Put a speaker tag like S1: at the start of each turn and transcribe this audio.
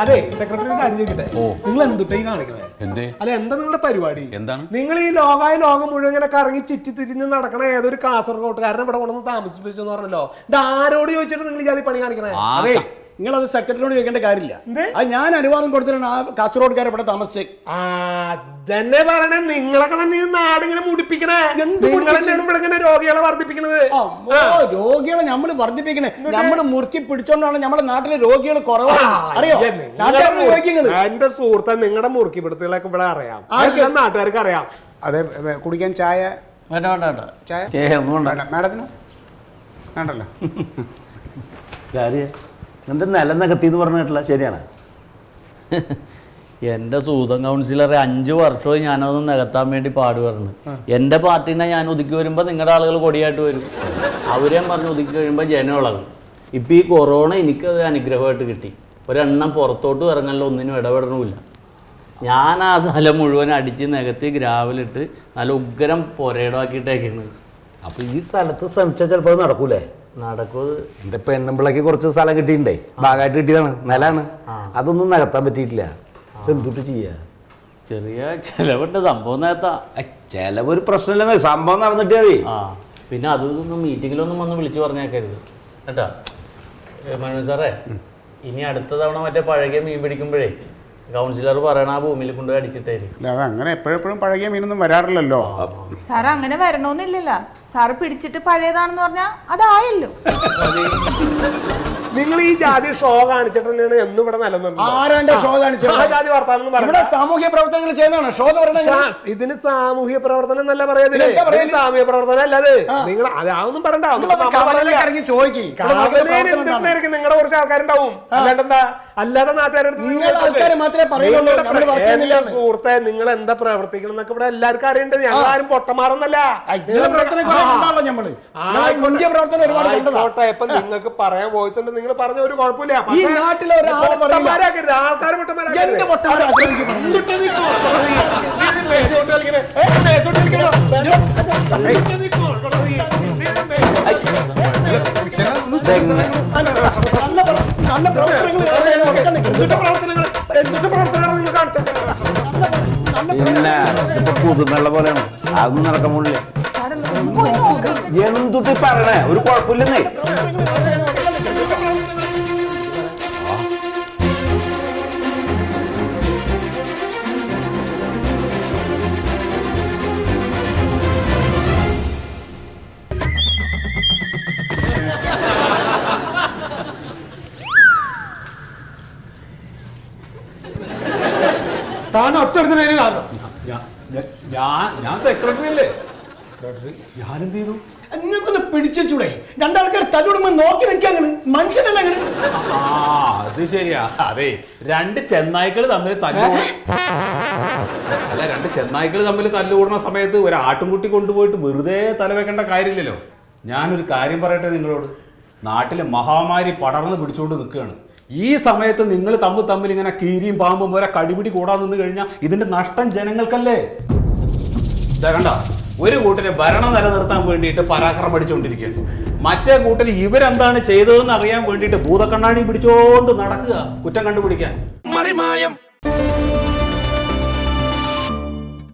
S1: അതെ സെക്രട്ടറി കാര്യം ചോദിക്കട്ടെ, നിങ്ങൾ എന്തുട്ടാ ഈ കാണിക്കണേ? അല്ല എന്താ നിങ്ങളുടെ പരിപാടി? എന്താണ് നിങ്ങൾ ഈ ലോകം മുഴുവൻ ഇങ്ങനെ കറങ്ങി ചുറ്റി തിരിഞ്ഞ് നടക്കണ ഏതൊരു കാസർഗോട്ടുകാരനെ ഇവിടെ കൊണ്ടൊന്ന് താമസിപ്പിച്ചെന്ന് പറഞ്ഞല്ലോ. ഇത് ആരോട് ചോദിച്ചിട്ട് നിങ്ങൾ ഈ പണി കാണിക്കണേ?
S2: അതെ, നിങ്ങളത് സെക്രട്ടറിയോട് ചോദിക്കേണ്ട കാര്യമില്ല. അത് ഞാൻ അനുവാദം കൊടുത്തിട്ടാണ് ആ കാസർഗോഡുകാരെ ഇവിടെ താമസിച്ചത്.
S1: തന്നെ പറയണേ, നിങ്ങളൊക്കെ തന്നെ ഈ നാടിങ്ങനെ മുടിപ്പിക്കണേ. ഇങ്ങനെ രോഗികളെ വർദ്ധിപ്പിക്കണത്.
S2: രോഗികളെ നമ്മൾ വർദ്ധിപ്പിക്കണേ, നമ്മൾ മുറുക്കി പിടിച്ചോണ്ടാണ് നമ്മുടെ നാട്ടിലെ രോഗികൾ കുറവാണ്. അറിയോ?
S1: എന്റെ സുഹൃത്തെ, നിങ്ങളുടെ മുറുക്കി പിടുത്തുകളൊക്കെ ഇവിടെ അറിയാം, നാട്ടുകാർക്ക് അറിയാം.
S3: അതെ, കുടിക്കാൻ ചായ
S2: വേണ്ട വേണ്ട വേണ്ട
S3: ചായ മാഡത്തിന് വേണ്ടല്ലോ.
S4: എന്റെ നില നികത്തി എന്ന് പറഞ്ഞിട്ടില്ല, ശരിയാണ്.
S5: എൻ്റെ സൂതൻ കൗൺസിലറെ 5 വർഷമായി ഞാനത് നികത്താൻ വേണ്ടി പാടുപറഞ്ഞു. എൻ്റെ പാർട്ടീനെ ഞാൻ ഒതുക്കി വരുമ്പോൾ നിങ്ങളുടെ ആളുകൾ കൊടിയായിട്ട് വരും. അവരെയും പറഞ്ഞ് ഒതുക്കി കഴിയുമ്പോൾ ജനം ഇളകും. ഇപ്പം ഈ കൊറോണ എനിക്കത് അനുഗ്രഹമായിട്ട് കിട്ടി. ഒരെണ്ണം പുറത്തോട്ട് ഇറങ്ങാനല്ലോ, ഒന്നിനും ഇടപെടണമില്ല. ഞാൻ ആ സ്ഥലം മുഴുവൻ അടിച്ച് നികത്തി ഗ്രാവലിട്ട് നല്ല ഉഗ്രം പൊരയിടമാക്കിയിട്ടേക്കാണ്.
S4: അപ്പൊ ഈ സ്ഥലത്ത് ശ്രമിച്ചാൽ ചിലപ്പോൾ നടക്കൂലേ?
S5: നടക്കും.
S4: എന്റെ പെണ്ണുമ്പിളക്ക് കുറച്ച് സ്ഥലം കിട്ടിയിട്ടുണ്ടേ, ഭാഗമായിട്ട് കിട്ടിയതാണ്, നിലാണ്. അതൊന്നും നികത്താൻ പറ്റിയിട്ടില്ല. എന്തുട്ട് ചെയ്യാ?
S5: ചെറിയ ചിലവുണ്ട്, സംഭവം നേരത്താ.
S4: ചിലവൊരു പ്രശ്നമില്ലെന്നേ, സംഭവം നടന്നിട്ടേ മതി.
S5: പിന്നെ അതൊന്നും മീറ്റിങ്ങിലൊന്നും വന്ന് വിളിച്ചു പറഞ്ഞേക്കരുത് കേട്ടാ. മനു സാറേ, ഇനി അടുത്ത തവണ മറ്റേ പഴകിയ മീൻ പിടിക്കുമ്പോഴേ കൗൺസിലർ പറയണ ആ ഭൂമിയിൽ കൊണ്ടുപോയി അടിച്ചിട്ടായിരിക്കും.
S3: അങ്ങനെ എപ്പോഴെപ്പോഴും പഴകിയ മീനൊന്നും വരാറില്ലല്ലോ
S6: സാർ. അങ്ങനെ വരണോന്നില്ലല്ലോ. സാറ് പിടിച്ചിട്ട് പഴയതാണെന്ന് പറഞ്ഞാൽ അതായല്ലോ.
S1: നിങ്ങൾ ഈ ജാതി ഷോ കാണിച്ചിട്ട് തന്നെയാണ് എന്നും ഇവിടെ
S2: ആരാന്റെ ഷോ കാണിച്ചത്?
S1: ജാതി വർത്താനം
S2: സാമൂഹ്യ പ്രവർത്തനങ്ങൾ ചെയ്യുന്നതാണ് ഷോ എന്ന് പറയുന്നത്.
S1: ഇതിന് സാമൂഹ്യ പ്രവർത്തനം എന്നല്ല പറയുന്നത്, സാമൂഹ്യ പ്രവർത്തനം അല്ലത്. നിങ്ങൾ അതൊന്നും പറയണ്ട. നിങ്ങളുടെ കുറച്ച് ആൾക്കാരുണ്ടാവും, അല്ലാണ്ടെന്താ? അല്ലാതെ നാട്ടുകാരെടുത്ത് സുഹൃത്തെ, നിങ്ങൾ എന്താ പ്രവർത്തിക്കണം എന്നൊക്കെ ഇവിടെ എല്ലാവർക്കും അറിയേണ്ടത്. ഞങ്ങൾ ആരും പൊട്ടന്മാരൊന്നല്ല. ആയിക്കോട്ടെ, ഇപ്പൊ നിങ്ങൾക്ക് പറയാൻ വോയിസ് ഉണ്ട്, നിങ്ങൾ പറഞ്ഞ ഒരു കുഴപ്പമില്ല. ആൾക്കാർ
S4: പിന്നെ ഇപ്പൊ പുതുന്നുള്ള പോലെയാണ്, അതൊന്നും നടക്കാൻ പോണില്ലേ. എന്തുട്ടി പറയണേ, ഒരു കുഴപ്പമില്ലെന്നേ.
S1: താൻ ഒറ്റ
S2: ഞാൻ സെക്രട്ടറി അല്ലേ? ഞാനെന്ത് ചെയ്തു? നിങ്ങൾക്കൊന്ന് പിടിച്ചൂടെ? രണ്ടാൾക്കാർ തല്ലുടുമ്പോ നോക്കി നിൽക്കാണ്, മനുഷ്യനല്ല.
S7: അത് ശരിയാ. അതെ, 2 ചെന്നായ്ക്കൾ തമ്മിൽ തല്ലുകൂടുന്ന സമയത്ത് ഒരു ആട്ടുംകുട്ടി കൊണ്ടുപോയിട്ട് വെറുതെ തലവെക്കേണ്ട കാര്യമില്ലല്ലോ. ഞാനൊരു കാര്യം പറയട്ടെ നിങ്ങളോട്. നാട്ടിലെ മഹാമാരി പടർന്ന് പിടിച്ചുകൊണ്ട് നിൽക്കുകയാണ്. ഈ സമയത്ത് നിങ്ങൾ തമ്മിൽ ഇങ്ങനെ കീരിയും പാമ്പും പോലെ കടിപിടി കൂടാൻ നിന്ന് കഴിഞ്ഞാൽ ഇതിന്റെ നഷ്ടം ജനങ്ങൾക്കല്ലേ? കണ്ട, ഒരു കൂട്ടര് ഭരണം നിലനിർത്താൻ വേണ്ടിയിട്ട് പരാക്രമം അടിച്ചുകൊണ്ടിരിക്കുകയാണ്. മറ്റേ കൂട്ടര് ഇവരെന്താണ് ചെയ്തതെന്ന് അറിയാൻ വേണ്ടിയിട്ട് ഭൂതക്കണ്ണാടി പിടിച്ചോണ്ട് നടക്കുക, കുറ്റം കണ്ടുപിടിക്കാൻ.